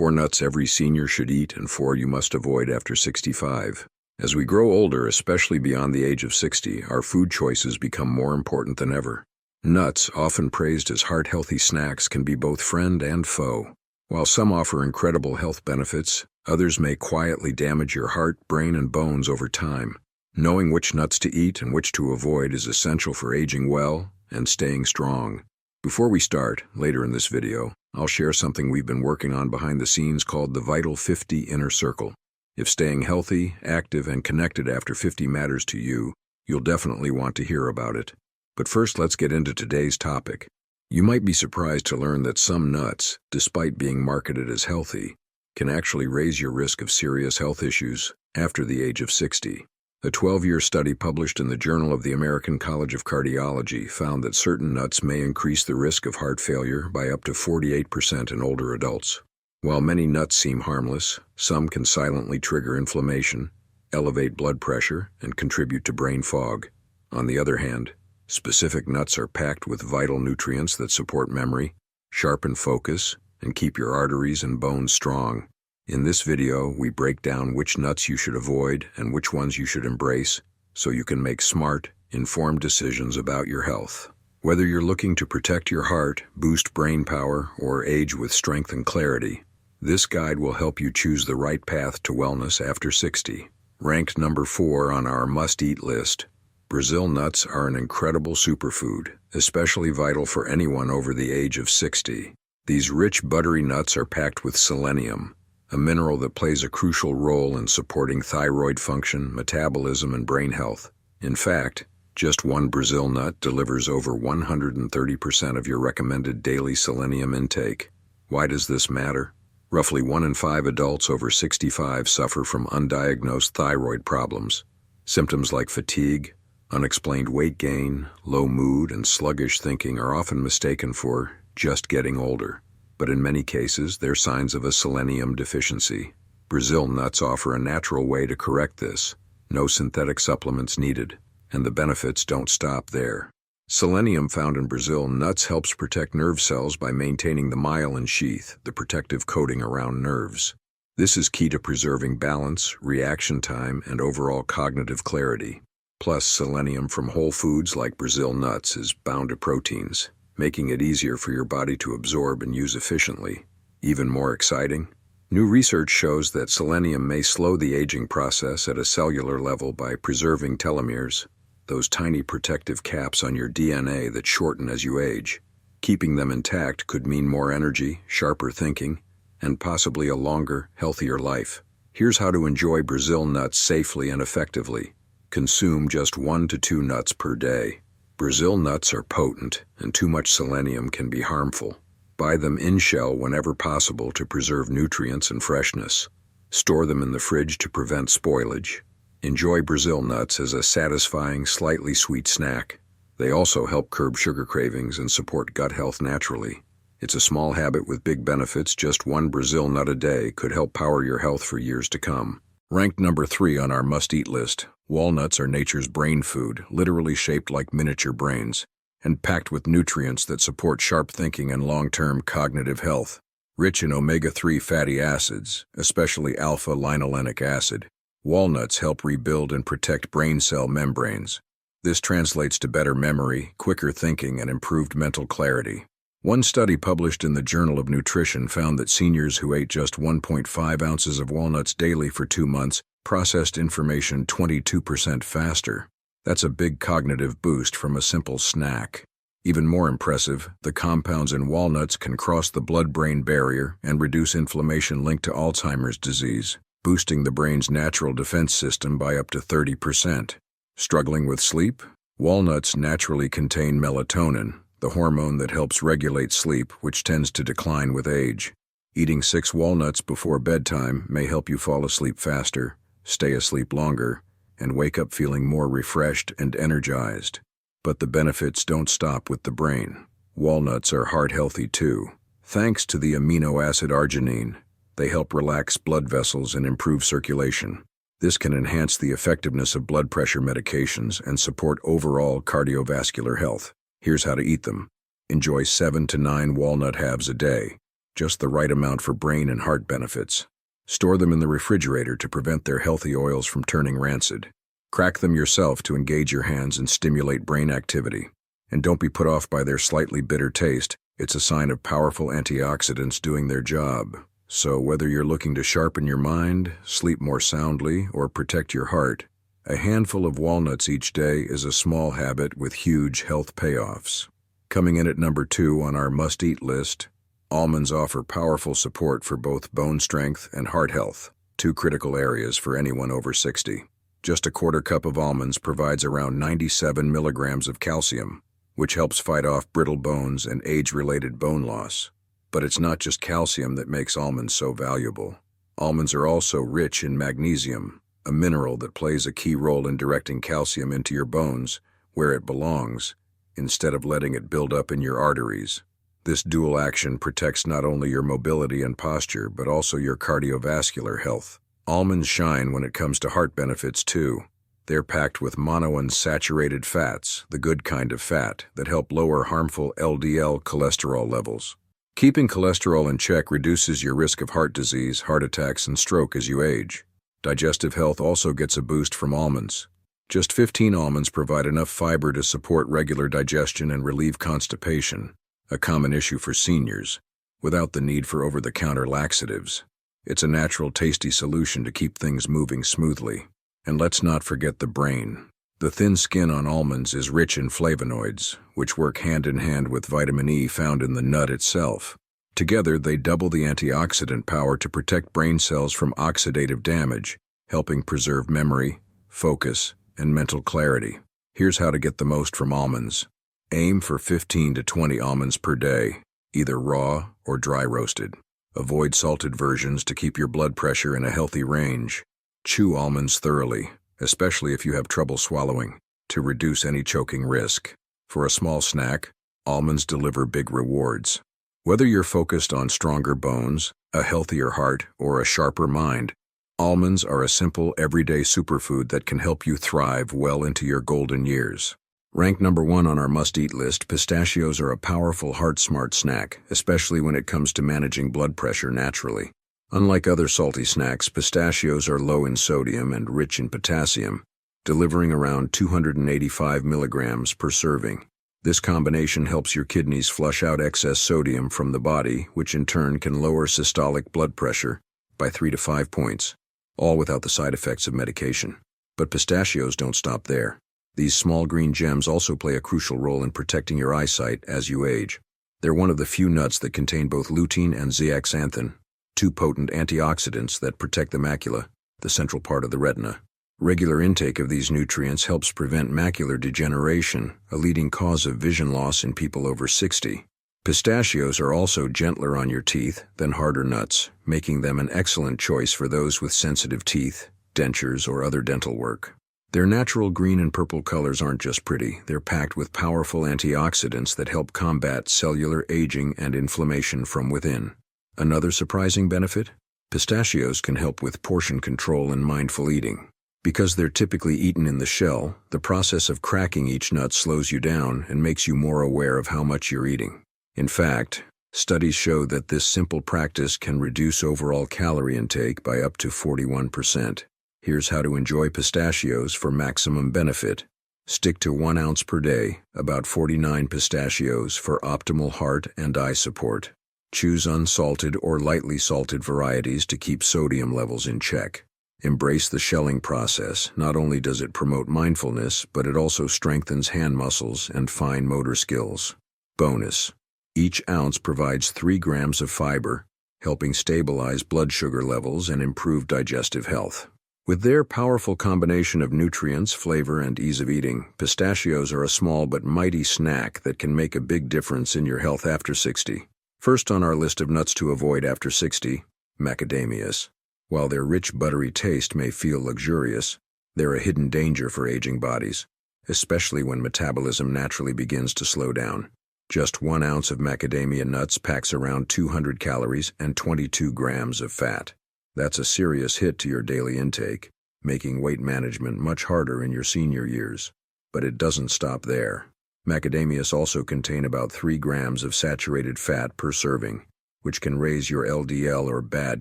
4 nuts every senior should eat and 4 you must avoid after 65. As we grow older, especially beyond the age of 60, our food choices become more important than ever. Nuts, often praised as heart-healthy snacks, can be both friend and foe. While some offer incredible health benefits, others may quietly damage your heart, brain, and bones over time. Knowing which nuts to eat and which to avoid is essential for aging well and staying strong. Before we start, later in this video, I'll share something we've been working on behind the scenes called the Vital 50 Inner Circle. If staying healthy, active, and connected after 50 matters to you, you'll definitely want to hear about it. But first, let's get into today's topic. You might be surprised to learn that some nuts, despite being marketed as healthy, can actually raise your risk of serious health issues after the age of 60. A 12-year study published in the Journal of the American College of Cardiology found that certain nuts may increase the risk of heart failure by up to 48% in older adults. While many nuts seem harmless, some can silently trigger inflammation, elevate blood pressure, and contribute to brain fog. On the other hand, specific nuts are packed with vital nutrients that support memory, sharpen focus, and keep your arteries and bones strong. In this video, we break down which nuts you should avoid and which ones you should embrace so you can make smart, informed decisions about your health. Whether you're looking to protect your heart, boost brain power, or age with strength and clarity, this guide will help you choose the right path to wellness after 60. Ranked number 4 on our must-eat list, Brazil nuts are an incredible superfood, especially vital for anyone over the age of 60. These rich, buttery nuts are packed with selenium, a mineral that plays a crucial role in supporting thyroid function, metabolism, and brain health. In fact, just one Brazil nut delivers over 130% of your recommended daily selenium intake. Why does this matter? Roughly 1 in 5 adults over 65 suffer from undiagnosed thyroid problems. Symptoms like fatigue, unexplained weight gain, low mood, and sluggish thinking are often mistaken for just getting older. But in many cases, they're signs of a selenium deficiency. Brazil nuts offer a natural way to correct this. No synthetic supplements needed, and the benefits don't stop there. Selenium found in Brazil nuts helps protect nerve cells by maintaining the myelin sheath, the protective coating around nerves. This is key to preserving balance, reaction time, and overall cognitive clarity. Plus, selenium from whole foods like Brazil nuts is bound to proteins, making it easier for your body to absorb and use efficiently. Even more exciting, new research shows that selenium may slow the aging process at a cellular level by preserving telomeres, those tiny protective caps on your DNA that shorten as you age. Keeping them intact could mean more energy, sharper thinking, and possibly a longer, healthier life. Here's how to enjoy Brazil nuts safely and effectively. Consume just 1 to 2 nuts per day. Brazil nuts are potent, and too much selenium can be harmful. Buy them in shell whenever possible to preserve nutrients and freshness. Store them in the fridge to prevent spoilage. Enjoy Brazil nuts as a satisfying, slightly sweet snack. They also help curb sugar cravings and support gut health naturally. It's a small habit with big benefits. Just 1 Brazil nut a day could help power your health for years to come. Ranked number 3 on our must-eat list, walnuts are nature's brain food, literally shaped like miniature brains, and packed with nutrients that support sharp thinking and long-term cognitive health. Rich in omega-3 fatty acids, especially alpha-linolenic acid, walnuts help rebuild and protect brain cell membranes. This translates to better memory, quicker thinking, and improved mental clarity. One study published in the Journal of Nutrition found that seniors who ate just 1.5 ounces of walnuts daily for 2 months processed information 22% faster. That's a big cognitive boost from a simple snack. Even more impressive, the compounds in walnuts can cross the blood-brain barrier and reduce inflammation linked to Alzheimer's disease, boosting the brain's natural defense system by up to 30%. Struggling with sleep? Walnuts naturally contain melatonin, the hormone that helps regulate sleep, which tends to decline with age. Eating 6 walnuts before bedtime may help you fall asleep faster, stay asleep longer, and wake up feeling more refreshed and energized. But the benefits don't stop with the brain. Walnuts are heart-healthy too. Thanks to the amino acid arginine, they help relax blood vessels and improve circulation. This can enhance the effectiveness of blood pressure medications and support overall cardiovascular health. Here's how to eat them. Enjoy 7 to 9 walnut halves a day. just the right amount for brain and heart benefits. Store them in the refrigerator to prevent their healthy oils from turning rancid. Crack them yourself to engage your hands and stimulate brain activity. And don't be put off by their slightly bitter taste. It's a sign of powerful antioxidants doing their job. So whether you're looking to sharpen your mind, sleep more soundly, or protect your heart, a handful of walnuts each day is a small habit with huge health payoffs. Coming in at number 2 on our must-eat list, almonds offer powerful support for both bone strength and heart health, 2 critical areas for anyone over 60. Just a quarter cup of almonds provides around 97 milligrams of calcium, which helps fight off brittle bones and age-related bone loss. But it's not just calcium that makes almonds so valuable. Almonds are also rich in magnesium, a mineral that plays a key role in directing calcium into your bones, where it belongs, instead of letting it build up in your arteries. This dual action protects not only your mobility and posture, but also your cardiovascular health. Almonds shine when it comes to heart benefits too. They're packed with monounsaturated fats, the good kind of fat, that help lower harmful LDL cholesterol levels. Keeping cholesterol in check reduces your risk of heart disease, heart attacks, and stroke as you age. Digestive health also gets a boost from almonds. Just 15 almonds provide enough fiber to support regular digestion and relieve constipation, a common issue for seniors, without the need for over-the-counter laxatives. It's a natural, tasty solution to keep things moving smoothly. And let's not forget the brain. The thin skin on almonds is rich in flavonoids, which work hand in hand with vitamin E found in the nut itself. Together, they double the antioxidant power to protect brain cells from oxidative damage, helping preserve memory, focus, and mental clarity. Here's how to get the most from almonds. Aim for 15 to 20 almonds per day, either raw or dry roasted. Avoid salted versions to keep your blood pressure in a healthy range. Chew almonds thoroughly, especially if you have trouble swallowing, to reduce any choking risk. For a small snack, almonds deliver big rewards. Whether you're focused on stronger bones, a healthier heart, or a sharper mind, almonds are a simple, everyday superfood that can help you thrive well into your golden years. Ranked number 1 on our must-eat list, pistachios are a powerful heart-smart snack, especially when it comes to managing blood pressure naturally. Unlike other salty snacks, pistachios are low in sodium and rich in potassium, delivering around 285 milligrams per serving. This combination helps your kidneys flush out excess sodium from the body, which in turn can lower systolic blood pressure by 3 to 5 points, all without the side effects of medication. But pistachios don't stop there. These small green gems also play a crucial role in protecting your eyesight as you age. They're one of the few nuts that contain both lutein and zeaxanthin, 2 potent antioxidants that protect the macula, the central part of the retina. Regular intake of these nutrients helps prevent macular degeneration, a leading cause of vision loss in people over 60. Pistachios are also gentler on your teeth than harder nuts, making them an excellent choice for those with sensitive teeth, dentures, or other dental work. Their natural green and purple colors aren't just pretty, they're packed with powerful antioxidants that help combat cellular aging and inflammation from within. Another surprising benefit? Pistachios can help with portion control and mindful eating. Because they're typically eaten in the shell, the process of cracking each nut slows you down and makes you more aware of how much you're eating. In fact, studies show that this simple practice can reduce overall calorie intake by up to 41%. Here's how to enjoy pistachios for maximum benefit. Stick to 1 ounce per day, about 49 pistachios for optimal heart and eye support. Choose unsalted or lightly salted varieties to keep sodium levels in check. Embrace the shelling process. Not only does it promote mindfulness, but it also strengthens hand muscles and fine motor skills. Bonus: each ounce provides 3 grams of fiber, helping stabilize blood sugar levels and improve digestive health. With their powerful combination of nutrients, flavor, and ease of eating, pistachios are a small but mighty snack that can make a big difference in your health after 60. First on our list of nuts to avoid after 60, macadamias. While their rich, buttery taste may feel luxurious, they're a hidden danger for aging bodies, especially when metabolism naturally begins to slow down. Just 1 ounce of macadamia nuts packs around 200 calories and 22 grams of fat. That's a serious hit to your daily intake, making weight management much harder in your senior years. But it doesn't stop there. Macadamias also contain about 3 grams of saturated fat per serving, which can raise your LDL or bad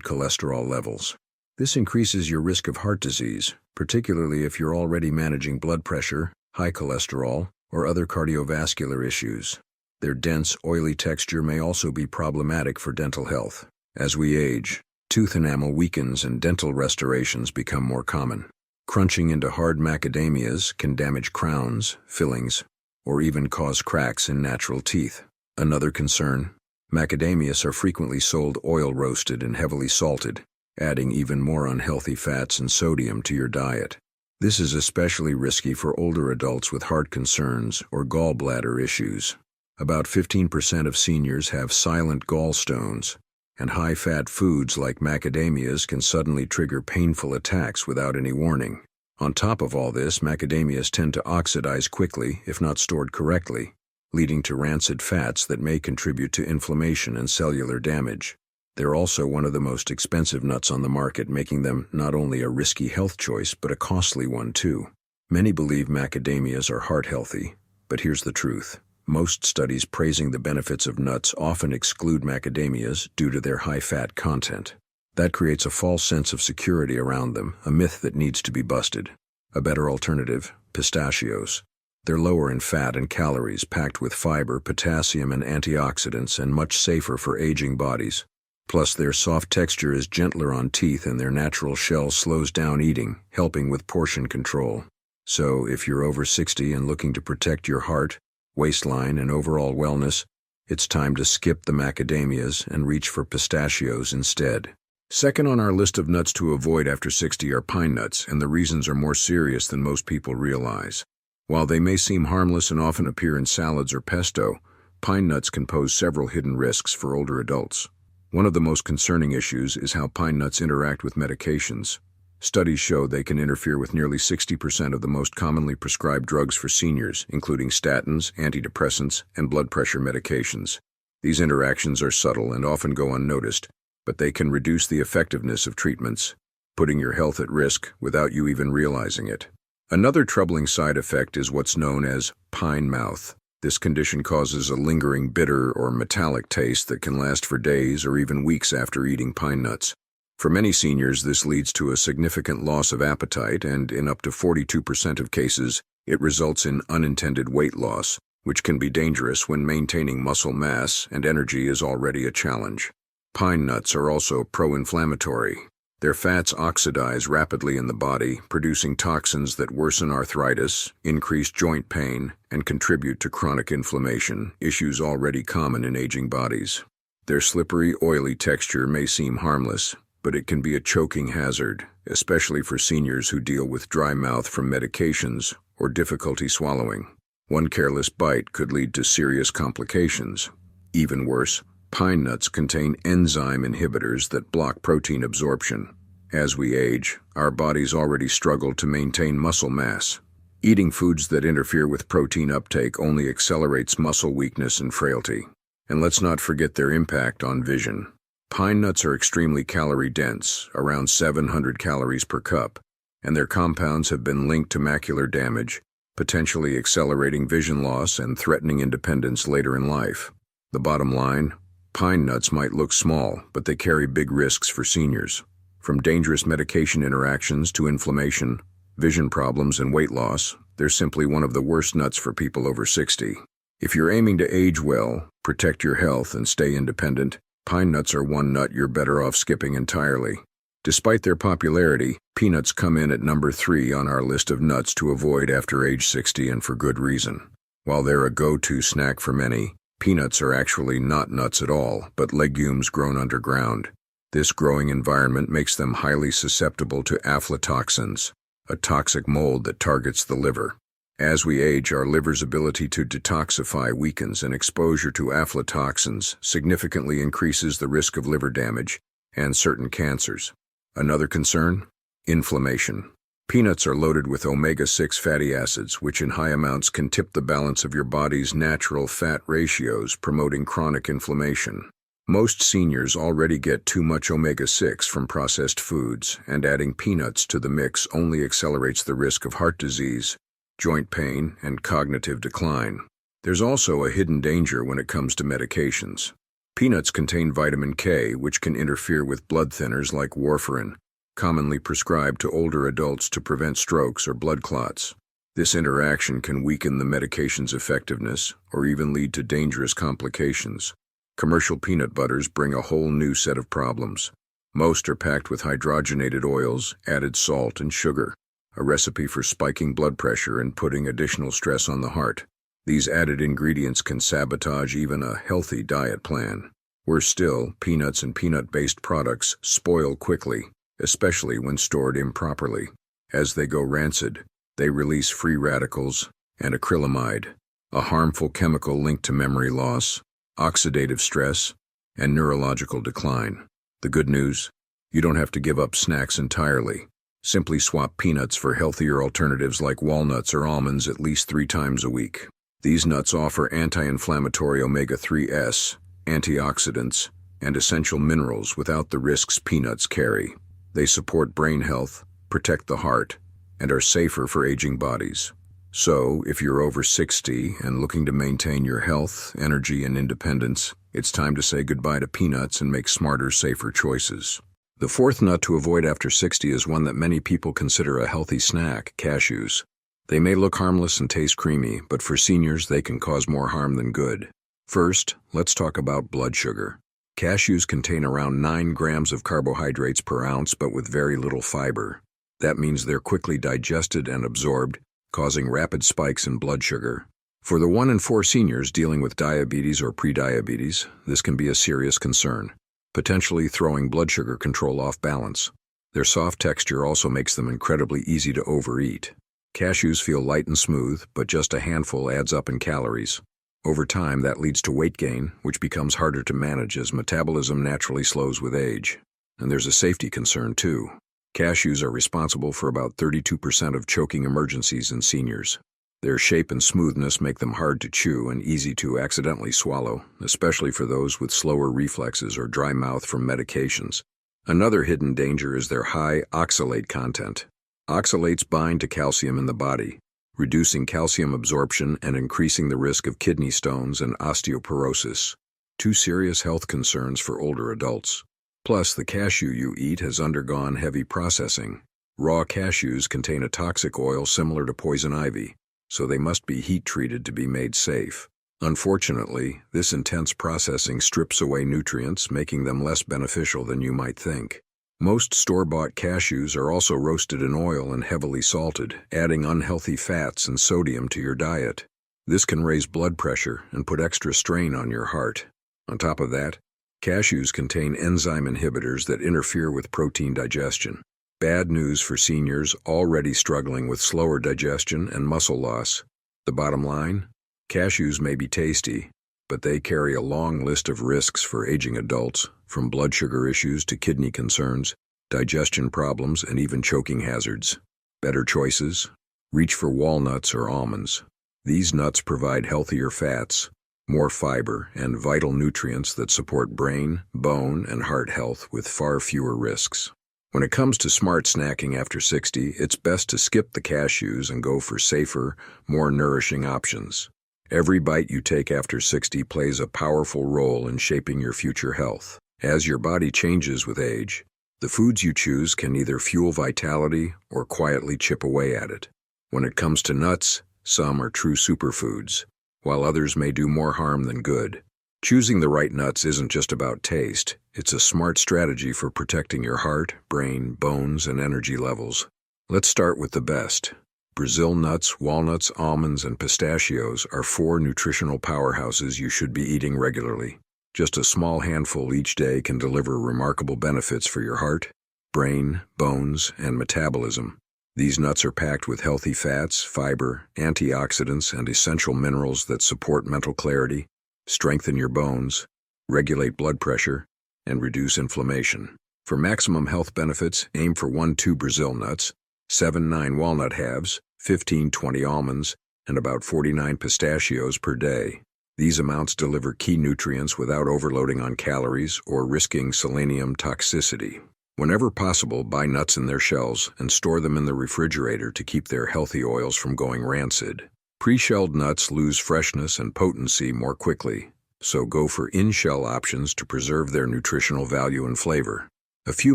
cholesterol levels. This increases your risk of heart disease, particularly if you're already managing blood pressure, high cholesterol, or other cardiovascular issues. Their dense, oily texture may also be problematic for dental health. As we age, tooth enamel weakens and dental restorations become more common. Crunching into hard macadamias can damage crowns, fillings, or even cause cracks in natural teeth. Another concern: macadamias are frequently sold oil-roasted and heavily salted, adding even more unhealthy fats and sodium to your diet. This is especially risky for older adults with heart concerns or gallbladder issues. About 15% of seniors have silent gallstones, and high-fat foods like macadamias can suddenly trigger painful attacks without any warning. On top of all this, macadamias tend to oxidize quickly if not stored correctly, leading to rancid fats that may contribute to inflammation and cellular damage. They're also one of the most expensive nuts on the market, making them not only a risky health choice but a costly one too. Many believe macadamias are heart healthy, but here's the truth. Most studies praising the benefits of nuts often exclude macadamias due to their high-fat content. That creates a false sense of security around them, a myth that needs to be busted. A better alternative: pistachios. They're lower in fat and calories, packed with fiber, potassium, and antioxidants, and much safer for aging bodies. Plus, their soft texture is gentler on teeth and their natural shell slows down eating, helping with portion control. So, if you're over 60 and looking to protect your heart, waistline, and overall wellness, it's time to skip the macadamias and reach for pistachios instead. Second on our list of nuts to avoid after 60 are pine nuts, and the reasons are more serious than most people realize. While they may seem harmless and often appear in salads or pesto, pine nuts can pose several hidden risks for older adults. One of the most concerning issues is how pine nuts interact with medications. Studies show they can interfere with nearly 60% of the most commonly prescribed drugs for seniors, including statins, antidepressants, and blood pressure medications. These interactions are subtle and often go unnoticed, but they can reduce the effectiveness of treatments, putting your health at risk without you even realizing it. Another troubling side effect is what's known as pine mouth. This condition causes a lingering bitter or metallic taste that can last for days or even weeks after eating pine nuts. For many seniors, this leads to a significant loss of appetite, and in up to 42% of cases, it results in unintended weight loss, which can be dangerous when maintaining muscle mass and energy is already a challenge. Pine nuts are also pro-inflammatory. Their fats oxidize rapidly in the body, producing toxins that worsen arthritis, increase joint pain, and contribute to chronic inflammation, issues already common in aging bodies. Their slippery, oily texture may seem harmless, but it can be a choking hazard, especially for seniors who deal with dry mouth from medications or difficulty swallowing. One careless bite could lead to serious complications. Even worse, pine nuts contain enzyme inhibitors that block protein absorption. As we age, our bodies already struggle to maintain muscle mass. Eating foods that interfere with protein uptake only accelerates muscle weakness and frailty. And let's not forget their impact on vision. Pine nuts are extremely calorie-dense, around 700 calories per cup, and their compounds have been linked to macular damage, potentially accelerating vision loss and threatening independence later in life. The bottom line: pine nuts might look small, but they carry big risks for seniors. From dangerous medication interactions to inflammation, vision problems, and weight loss, they're simply one of the worst nuts for people over 60. If you're aiming to age well, protect your health, and stay independent, pine nuts are one nut you're better off skipping entirely. Despite their popularity, peanuts come in at number 3 on our list of nuts to avoid after age 60, and for good reason. While they're a go-to snack for many, peanuts are actually not nuts at all, but legumes grown underground. This growing environment makes them highly susceptible to aflatoxins, a toxic mold that targets the liver. As we age, our liver's ability to detoxify weakens, and exposure to aflatoxins significantly increases the risk of liver damage and certain cancers. Another concern? Inflammation. Peanuts are loaded with omega-6 fatty acids, which in high amounts can tip the balance of your body's natural fat ratios, promoting chronic inflammation. Most seniors already get too much omega-6 from processed foods, and adding peanuts to the mix only accelerates the risk of heart disease, joint pain, and cognitive decline. There's also a hidden danger when it comes to medications. Peanuts contain vitamin K, which can interfere with blood thinners like warfarin, commonly prescribed to older adults to prevent strokes or blood clots. This interaction can weaken the medication's effectiveness or even lead to dangerous complications. Commercial peanut butters bring a whole new set of problems. Most are packed with hydrogenated oils, added salt, and sugar, a recipe for spiking blood pressure and putting additional stress on the heart. These added ingredients can sabotage even a healthy diet plan. Worse still, peanuts and peanut-based products spoil quickly, especially when stored improperly. As they go rancid, they release free radicals and acrylamide, a harmful chemical linked to memory loss, oxidative stress, and neurological decline. The good news? You don't have to give up snacks entirely. Simply swap peanuts for healthier alternatives like walnuts or almonds at least 3 times a week. These nuts offer anti-inflammatory omega-3s, antioxidants, and essential minerals without the risks peanuts carry. They support brain health, protect the heart, and are safer for aging bodies. So, if you're over 60 and looking to maintain your health, energy, and independence, it's time to say goodbye to peanuts and make smarter, safer choices. The fourth nut to avoid after 60 is one that many people consider a healthy snack: cashews. They may look harmless and taste creamy, but for seniors they can cause more harm than good. First, let's talk about blood sugar. Cashews contain around 9 grams of carbohydrates per ounce, but with very little fiber. That means they're quickly digested and absorbed, causing rapid spikes in blood sugar. For the 1 in 4 seniors dealing with diabetes or prediabetes, this can be a serious concern, potentially throwing blood sugar control off balance. Their soft texture also makes them incredibly easy to overeat. Cashews feel light and smooth, but just a handful adds up in calories. Over time, that leads to weight gain, which becomes harder to manage as metabolism naturally slows with age. And there's a safety concern, too. Cashews are responsible for about 32% of choking emergencies in seniors. Their shape and smoothness make them hard to chew and easy to accidentally swallow, especially for those with slower reflexes or dry mouth from medications. Another hidden danger is their high oxalate content. Oxalates bind to calcium in the body, reducing calcium absorption and increasing the risk of kidney stones and osteoporosis, 2 serious health concerns for older adults. Plus, the cashew you eat has undergone heavy processing. Raw cashews contain a toxic oil similar to poison ivy, so they must be heat-treated to be made safe. Unfortunately, this intense processing strips away nutrients, making them less beneficial than you might think. Most store-bought cashews are also roasted in oil and heavily salted, adding unhealthy fats and sodium to your diet. This can raise blood pressure and put extra strain on your heart. On top of that, cashews contain enzyme inhibitors that interfere with protein digestion. Bad news for seniors already struggling with slower digestion and muscle loss. The bottom line? Cashews may be tasty, but they carry a long list of risks for aging adults, from blood sugar issues to kidney concerns, digestion problems, and even choking hazards. Better choices? Reach for walnuts or almonds. These nuts provide healthier fats, more fiber, and vital nutrients that support brain, bone, and heart health with far fewer risks. When it comes to smart snacking after 60, it's best to skip the cashews and go for safer, more nourishing options. Every bite you take after 60 plays a powerful role in shaping your future health. As your body changes with age, the foods you choose can either fuel vitality or quietly chip away at it. When it comes to nuts, some are true superfoods, while others may do more harm than good. Choosing the right nuts isn't just about taste, it's a smart strategy for protecting your heart, brain, bones, and energy levels. Let's start with the best. Brazil nuts, walnuts, almonds, and pistachios are 4 nutritional powerhouses you should be eating regularly. Just a small handful each day can deliver remarkable benefits for your heart, brain, bones, and metabolism. These nuts are packed with healthy fats, fiber, antioxidants, and essential minerals that support mental clarity, strengthen your bones, regulate blood pressure, and reduce inflammation. For maximum health benefits, aim for 1-2 Brazil nuts, 7-9 walnut halves, 15-20 almonds, and about 49 pistachios per day. These amounts deliver key nutrients without overloading on calories or risking selenium toxicity. Whenever possible, buy nuts in their shells and store them in the refrigerator to keep their healthy oils from going rancid. Pre-shelled nuts lose freshness and potency more quickly, so go for in-shell options to preserve their nutritional value and flavor. A few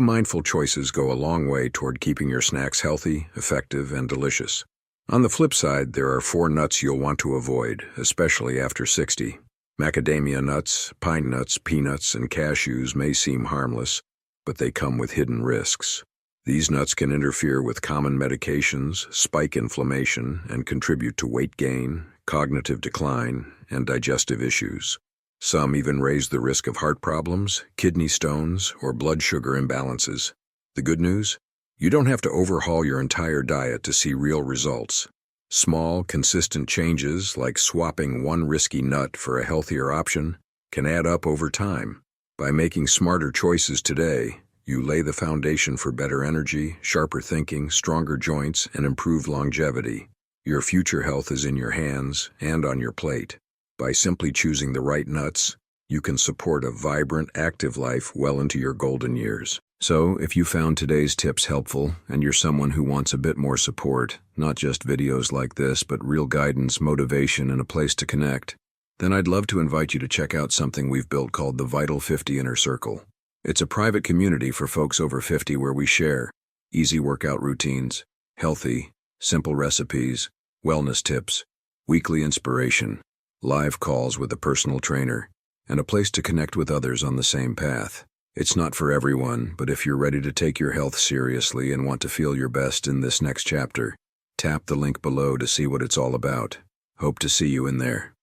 mindful choices go a long way toward keeping your snacks healthy, effective, and delicious. On the flip side, there are 4 nuts you'll want to avoid, especially after 60. Macadamia nuts, pine nuts, peanuts, and cashews may seem harmless, but they come with hidden risks. These nuts can interfere with common medications, spike inflammation, and contribute to weight gain, cognitive decline, and digestive issues. Some even raise the risk of heart problems, kidney stones, or blood sugar imbalances. The good news? You don't have to overhaul your entire diet to see real results. Small, consistent changes, like swapping one risky nut for a healthier option, can add up over time. By making smarter choices today, you lay the foundation for better energy, sharper thinking, stronger joints, and improved longevity. Your future health is in your hands and on your plate. By simply choosing the right nuts, you can support a vibrant, active life well into your golden years. So, if you found today's tips helpful, and you're someone who wants a bit more support, not just videos like this, but real guidance, motivation, and a place to connect, then I'd love to invite you to check out something we've built called the Vital 50 Inner Circle. It's a private community for folks over 50 where we share easy workout routines, healthy, simple recipes, wellness tips, weekly inspiration, live calls with a personal trainer, and a place to connect with others on the same path. It's not for everyone, but if you're ready to take your health seriously and want to feel your best in this next chapter, tap the link below to see what it's all about. Hope to see you in there.